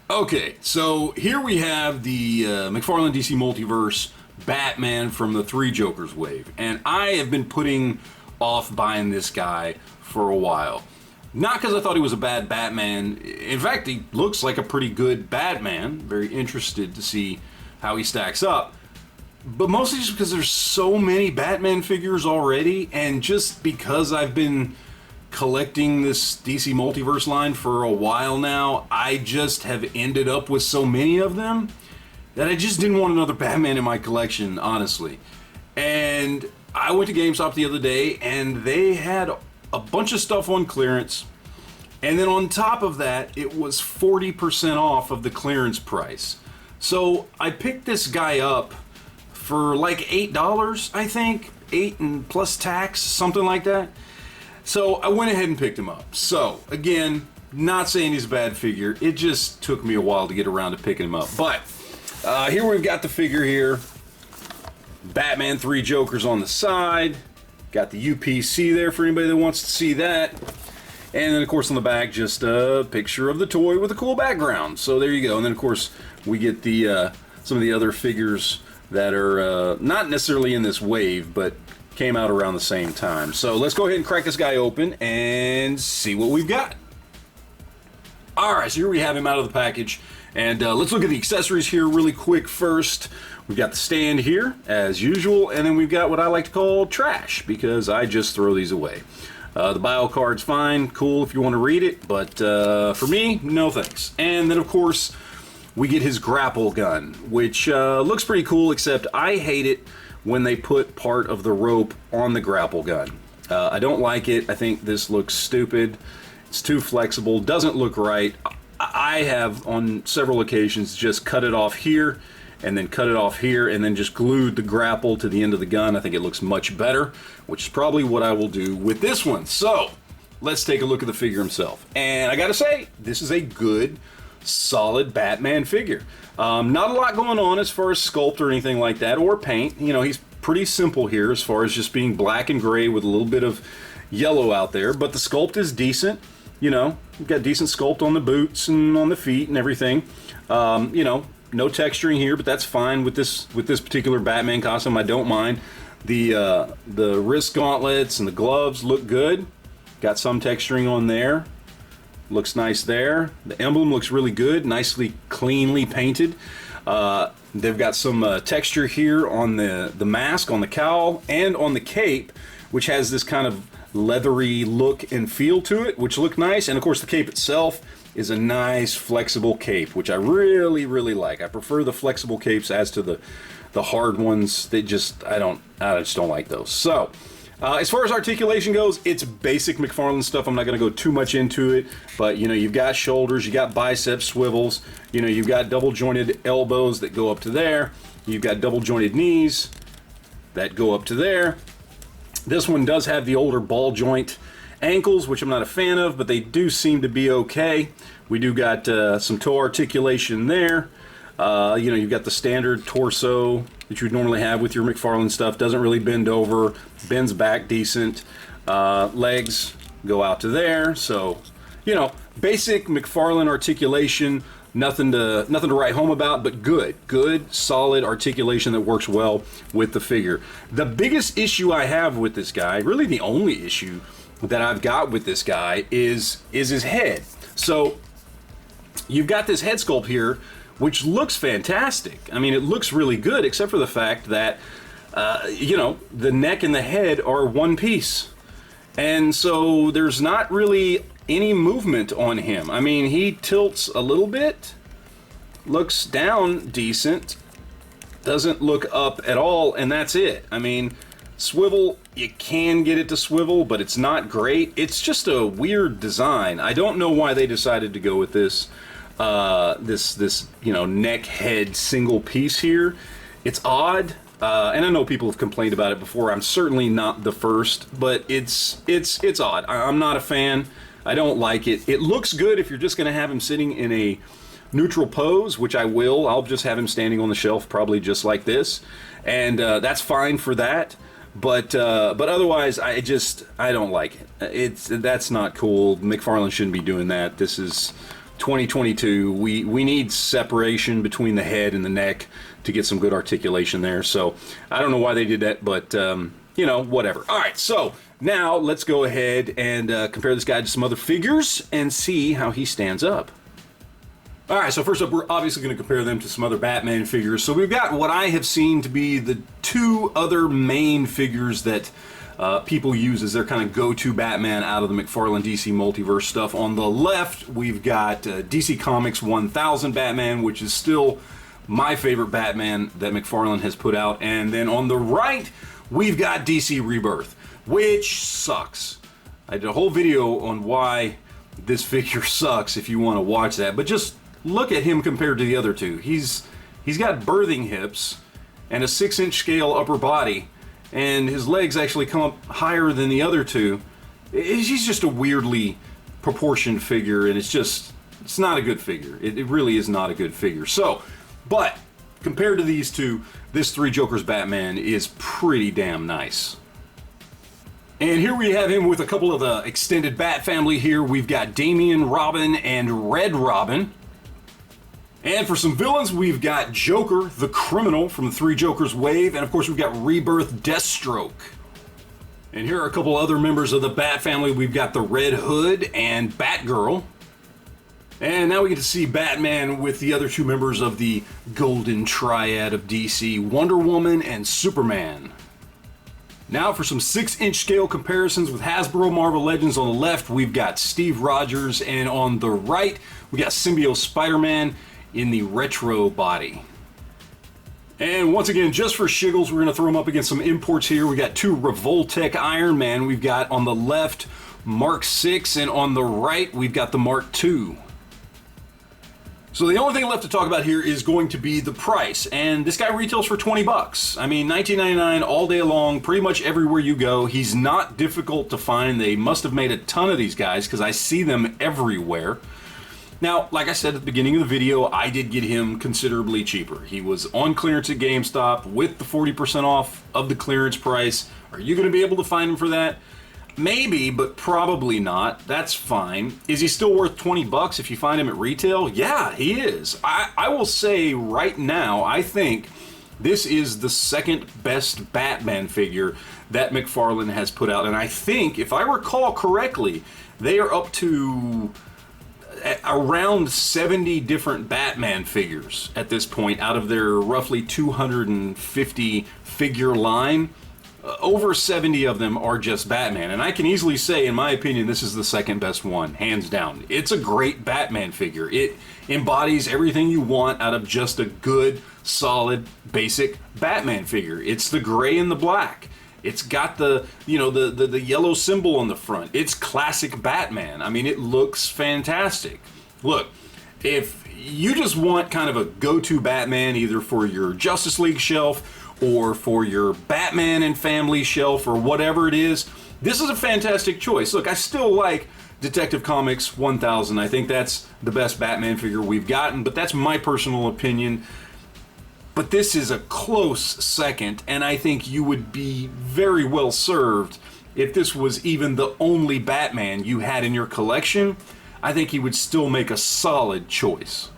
Okay, so here we have the McFarlane DC Multiverse Batman from the Three Jokers wave, and I have been putting off buying this guy for a while. Not because I thought he was a bad Batman. In fact, he looks like a pretty good Batman. Very interested to see how he stacks up. But mostly just because there's so many Batman figures already, and just because I've been collecting this DC Multiverse line for a while now, I just have ended up with so many of them that I just didn't want another Batman in my collection, honestly. And I went to GameStop the other day and they had a bunch of stuff on clearance, and then on top of that it was 40% off of the clearance price. So I picked this guy up for like $8, I think, 8 and plus tax, something like that. So I went ahead and picked him up. So again, not saying he's a bad figure. It just took me a while to get around to picking him up. But here we've got the figure here. Batman 3 Jokers on the side. Got the UPC there for anybody that wants to see that. And then of course on the back, just a picture of the toy with a cool background. So there you go. And then of course we get the some of the other figures that are not necessarily in this wave, but came out around the same time. So let's go ahead and crack this guy open and see what we've got. Alright, so here we have him out of the package. And let's look at the accessories here really quick first. We've got the stand here, as usual, and then we've got what I like to call trash, because I just throw these away. The bio card's fine, cool if you want to read it, but for me, no thanks. And then of course, we get his grapple gun, which looks pretty cool, except I hate it when they put part of the rope on the grapple gun. I don't like it. I think this looks stupid. It's too flexible, doesn't look right. I have on several occasions just cut it off here and then cut it off here and then just glued the grapple to the end of the gun. I think it looks much better, which is probably what I will do with this one. So let's take a look at the figure himself. And I gotta say, this is a good, solid Batman figure. Not a lot going on as far as sculpt or anything like that, or paint. You know, he's pretty simple here as far as just being black and gray with a little bit of yellow out there, but the sculpt is decent. You know, you've got decent sculpt on the boots and on the feet and everything. You know, no texturing here, but that's fine with this particular Batman costume. I don't mind. The wrist gauntlets and the gloves look good. Got some texturing on there. Looks nice there. The emblem looks really good, nicely, cleanly painted. They've got some texture here on the mask, on the cowl, and on the cape, which has this kind of leathery look and feel to it, which look nice. And of course the cape itself is a nice flexible cape, which I really, really like. I prefer the flexible capes as to the hard ones. I just don't like those. So as far as articulation goes, it's basic McFarlane stuff. I'm not going to go too much into it, but you know, you've got shoulders, you got biceps swivels, you know, you've got double jointed elbows that go up to there, you've got double jointed knees that go up to there. This one does have the older ball joint ankles, which I'm not a fan of, but they do seem to be okay. We do got some toe articulation there. You know, you've got the standard torso that you would normally have with your McFarlane stuff. Doesn't really bend over, bends back decent. Legs go out to there. So, you know, basic McFarlane articulation. Nothing to write home about, but good, solid articulation that works well with the figure. The biggest issue I have with this guy, really the only issue that I've got with this guy, is his head. So you've got this head sculpt here, which looks fantastic. I mean, it looks really good, except for the fact that, you know, the neck and the head are one piece. And so there's not really any movement on him. I mean, he tilts a little bit, looks down decent, doesn't look up at all, and that's it. I mean, swivel, you can get it to swivel, but it's not great. It's just a weird design. I don't know why they decided to go with this this you know, neck head single piece here. It's odd. And I know people have complained about it before. I'm certainly not the first, but it's odd. I'm not a fan. I don't like it. It looks good if you're just going to have him sitting in a neutral pose, which I will. I'll just have him standing on the shelf, probably just like this, and that's fine for that. But otherwise, I don't like it. That's not cool. McFarlane shouldn't be doing that. This is 2022. We need separation between the head and the neck to get some good articulation there. So I don't know why they did that, but you know, whatever. All right, so now let's go ahead and compare this guy to some other figures and see how he stands up. All right, so first up, we're obviously going to compare them to some other Batman figures. So we've got what I have seen to be the two other main figures that people use as their kind of go-to Batman out of the McFarlane DC Multiverse stuff. On the left, we've got DC Comics 1000 Batman, which is still my favorite Batman that McFarlane has put out. And then on the right, we've got DC Rebirth, which sucks. I did a whole video on why this figure sucks if you want to watch that, but just look at him compared to the other two. He's got birthing hips and a 6-inch scale upper body, and his legs actually come up higher than the other two. He's just a weirdly proportioned figure, and it's not a good figure. It really is not a good figure. So, but compared to these two, this Three Jokers Batman is pretty damn nice. And here we have him with a couple of the extended Bat family here. We've got Damian Robin and Red Robin. And for some villains, we've got Joker, the criminal from the Three Jokers wave, and of course we've got Rebirth Deathstroke. And here are a couple other members of the Bat family. We've got the Red Hood and Batgirl. And now we get to see Batman with the other two members of the Golden Triad of DC, Wonder Woman and Superman. Now for some 6-inch scale comparisons with Hasbro Marvel Legends. On the left, we've got Steve Rogers, and on the right, we got Symbiote Spider-Man in the retro body. And once again, just for shiggles, we're going to throw them up against some imports here. We got two Revoltech Iron Man. We've got on the left Mark 6, and on the right we've got the Mark 2. So the only thing left to talk about here is going to be the price, and this guy retails for 20 bucks. I mean, $19.99 all day long, pretty much everywhere you go. He's not difficult to find. They must have made a ton of these guys because I see them everywhere. Now, like I said at the beginning of the video, I did get him considerably cheaper. He was on clearance at GameStop with the 40% off of the clearance price. Are you going to be able to find him for that? Maybe, but probably not. That's fine. Is he still worth 20 bucks if you find him at retail? Yeah, he is. I will say right now, I think this is the second best Batman figure that McFarlane has put out. And I think, if I recall correctly, they are up to around 70 different Batman figures at this point out of their roughly 250 figure line. Over 70 of them are just Batman, and I can easily say, in my opinion, this is the second best one, hands down. It's a great Batman figure. It embodies everything you want out of just a good, solid, basic Batman figure. It's the gray and the black. It's got the, you know, the yellow symbol on the front. It's classic Batman. I mean, it looks fantastic. Look, if you just want kind of a go-to Batman, either for your Justice League shelf or for your Batman and Family shelf or whatever it is, this is a fantastic choice. Look, I still like Detective Comics 1000. I think that's the best Batman figure we've gotten, but that's my personal opinion. But this is a close second, and I think you would be very well served if this was even the only Batman you had in your collection. I think he would still make a solid choice.